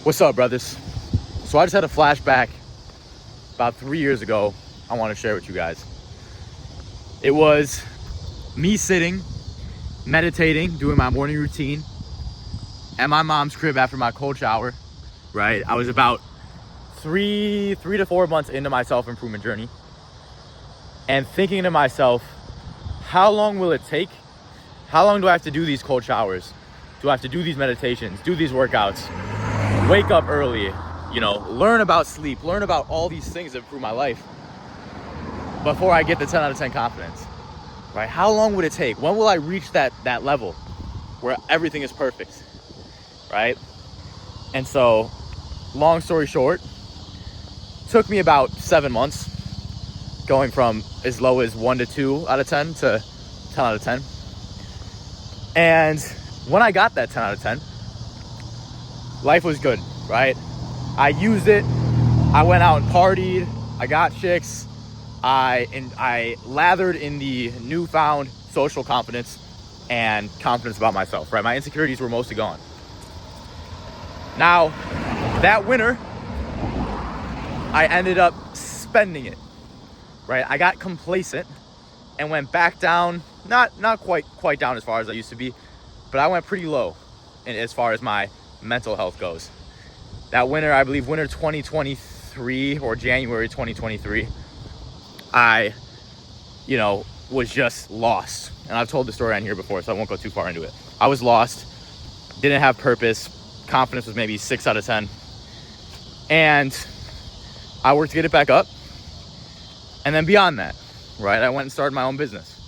What's up, brothers? So I just had a flashback about 3 years ago I want to share with you guys. It was me sitting, meditating, doing my morning routine at my mom's crib after my cold shower, right? I was about three to 4 months into my self-improvement journey and thinking to myself, how long will it take? How long do I have to do these cold showers? Do I have to do these meditations, do these workouts, wake up early, learn about sleep, learn about all these things that improve my life before I get the 10 out of 10 confidence, right? How long would it take? When will I reach that level where everything is perfect, right? And so, long story short, took me about 7 months, going from as low as 1 to 2 out of 10 to 10 out of 10. And when I got that 10 out of 10, life was good, right? I used it. I went out and partied. I got chicks. I lathered in the newfound social confidence and confidence about myself, right? My insecurities were mostly gone. Now, that winter, I ended up spending it, right? I got complacent and went back down, not quite down as far as I used to be, but I went pretty low as far as my mental health goes. That winter, I believe winter 2023 or January 2023, I, was just lost. And I've told the story on here before, so I won't go too far into it. I was lost, didn't have purpose. Confidence was maybe 6 out of 10. And I worked to get it back up. And then beyond that, right, I went and started my own business.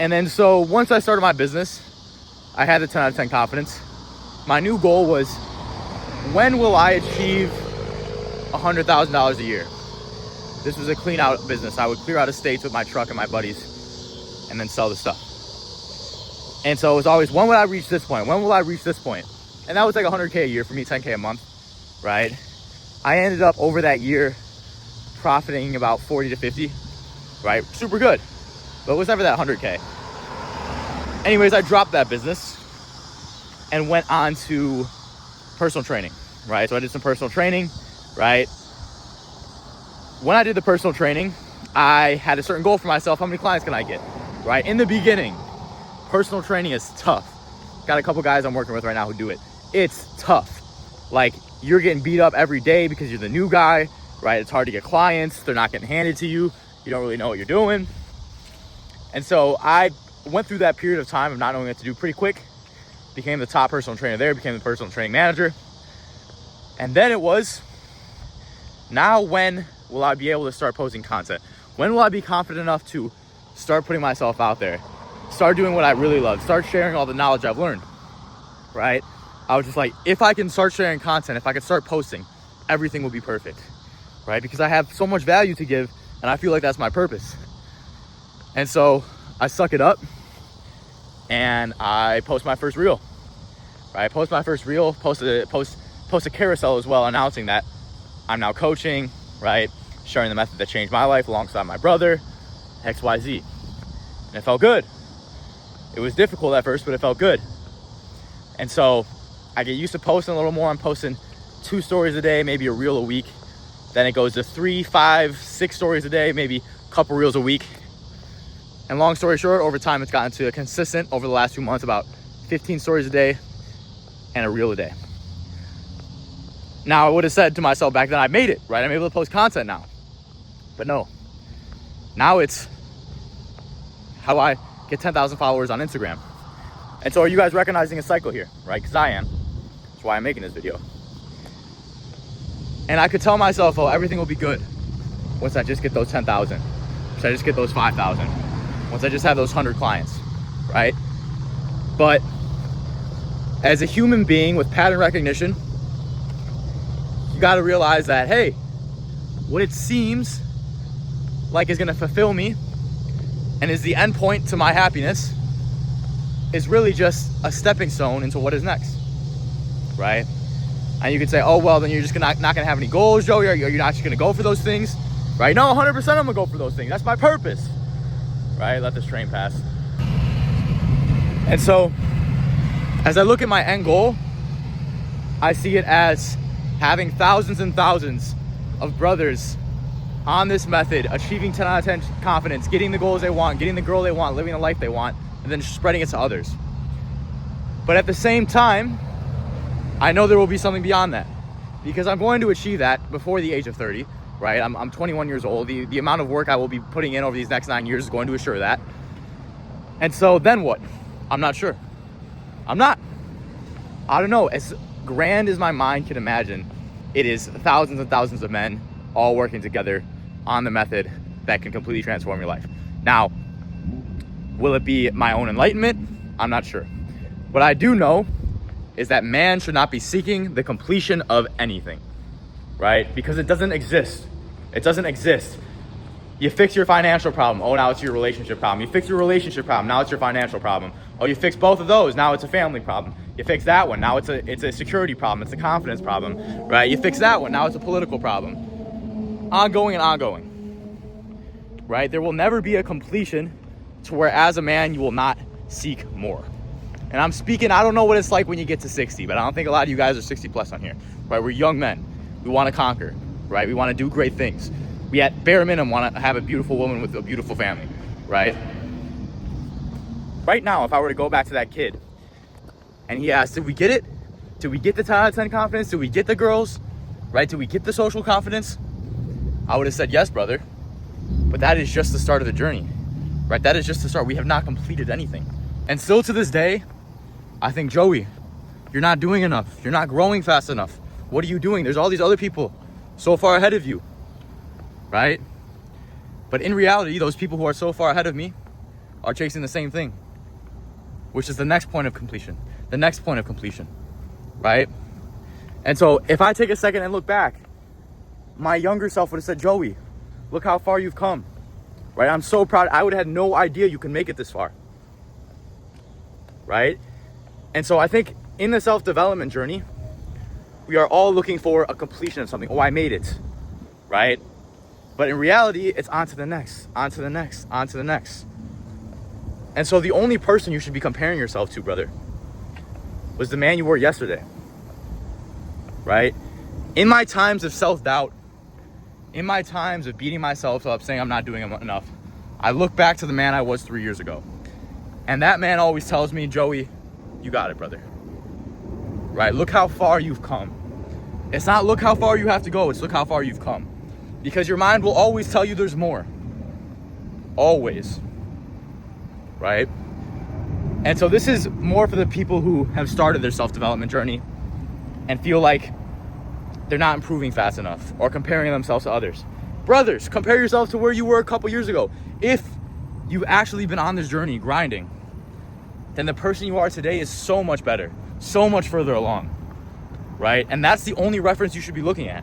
And then so once I started my business, I had the 10 out of 10 confidence. My new goal was, when will I achieve $100,000 a year? This was a clean out business. I would clear out estates with my truck and my buddies and then sell the stuff. And so it was always, when will I reach this point? When will I reach this point? And that was like 100K a year for me, 10K a month, right? I ended up over that year profiting about 40 to 50, right? Super good. But it was never that 100K. Anyways, I dropped that business and went on to personal training, right? So I did some personal training, right? When I did the personal training, I had a certain goal for myself. How many clients can I get, right? In the beginning, personal training is tough. Got a couple guys I'm working with right now who do it. It's tough. Like, you're getting beat up every day because you're the new guy, right? It's hard to get clients. They're not getting handed to you. You don't really know what you're doing. And so I went through that period of time of not knowing what to do pretty quick. Became the top personal trainer there, became the personal training manager. And then it was, now when will I be able to start posting content? When will I be confident enough to start putting myself out there? Start doing what I really love. Start sharing all the knowledge I've learned, right? I was just like, if I can start sharing content, if I can start posting, everything will be perfect, right? Because I have so much value to give, and I feel like that's my purpose. And so I suck it up and I post my first reel, right? I post my first reel, post a carousel as well, announcing that I'm now coaching, right? Sharing the method that changed my life alongside my brother, XYZ. And it felt good. It was difficult at first, but it felt good. And so I get used to posting a little more. I'm posting 2 stories a day, maybe a reel a week. Then it goes to 3, 5, 6 stories a day, maybe a couple reels a week. And long story short, over time, it's gotten to a consistent, over the last 2 months, about 15 stories a day and a reel a day. Now, I would have said to myself back then, I made it, right? I'm able to post content now. But no. Now it's, how do I get 10,000 followers on Instagram? And so are you guys recognizing a cycle here, right? Because I am. That's why I'm making this video. And I could tell myself, oh, everything will be good once I just get those 10,000. Once I just get those 5,000. Once I just have those 100 clients, right? But as a human being with pattern recognition, you got to realize that, hey, what it seems like is going to fulfill me and is the end point to my happiness is really just a stepping stone into what is next, right? And you could say, oh, well, then you're just not going to have any goals, Joey. You're not just going to go for those things, right? No, 100% I'm going to go for those things. That's my purpose, right? Let this train pass. And so as I look at my end goal, I see it as having thousands and thousands of brothers on this method, achieving 10 out of 10 confidence, getting the goals they want, getting the girl they want, living the life they want, and then spreading it to others. But at the same time, I know there will be something beyond that, because I'm going to achieve that before the age of 30, right? I'm 21 years old. The amount of work I will be putting in over these next 9 years is going to assure that. And so then what? I'm not sure. I don't know. As grand as my mind can imagine, it is thousands and thousands of men all working together on the method that can completely transform your life. Now, will it be my own enlightenment? I'm not sure. What I do know is that man should not be seeking the completion of anything, right? Because it doesn't exist. It doesn't exist. You fix your financial problem. Oh, now it's your relationship problem. You fix your relationship problem. Now it's your financial problem. Oh, you fix both of those. Now it's a family problem. You fix that one. Now it's a security problem. It's a confidence problem, right? You fix that one. Now it's a political problem. Ongoing and ongoing, right? There will never be a completion to where as a man, you will not seek more. And I'm speaking, I don't know what it's like when you get to 60, but I don't think a lot of you guys are 60 plus on here, right? We're young men. We want to conquer, right? We want to do great things. We at bare minimum want to have a beautiful woman with a beautiful family, right? Right now, if I were to go back to that kid and he asked, did we get it? Did we get the 10 out of 10 confidence? Did we get the girls, right? Did we get the social confidence? I would have said, yes, brother. But that is just the start of the journey, right? That is just the start. We have not completed anything. And still to this day, I think, Joey, you're not doing enough. You're not growing fast enough. What are you doing? There's all these other people so far ahead of you, right? But in reality, those people who are so far ahead of me are chasing the same thing, which is the next point of completion, right? And so if I take a second and look back, my younger self would have said, Joey, look how far you've come, right? I'm so proud. I would have had no idea you can make it this far, right? And so I think in the self-development journey, we are all looking for a completion of something. Oh, I made it, right? But in reality, it's on to the next, on to the next, on to the next. And so the only person you should be comparing yourself to, brother, was the man you were yesterday, right? In my times of self-doubt, in my times of beating myself up, saying I'm not doing enough, I look back to the man I was 3 years ago. And that man always tells me, Joey, you got it, brother, right? Look how far you've come. It's not look how far you have to go, it's look how far you've come. Because your mind will always tell you there's more. Always. Right? And so this is more for the people who have started their self-development journey and feel like they're not improving fast enough or comparing themselves to others. Brothers, compare yourself to where you were a couple years ago. If you've actually been on this journey grinding, then the person you are today is so much better, so much further along, right? And that's the only reference you should be looking at.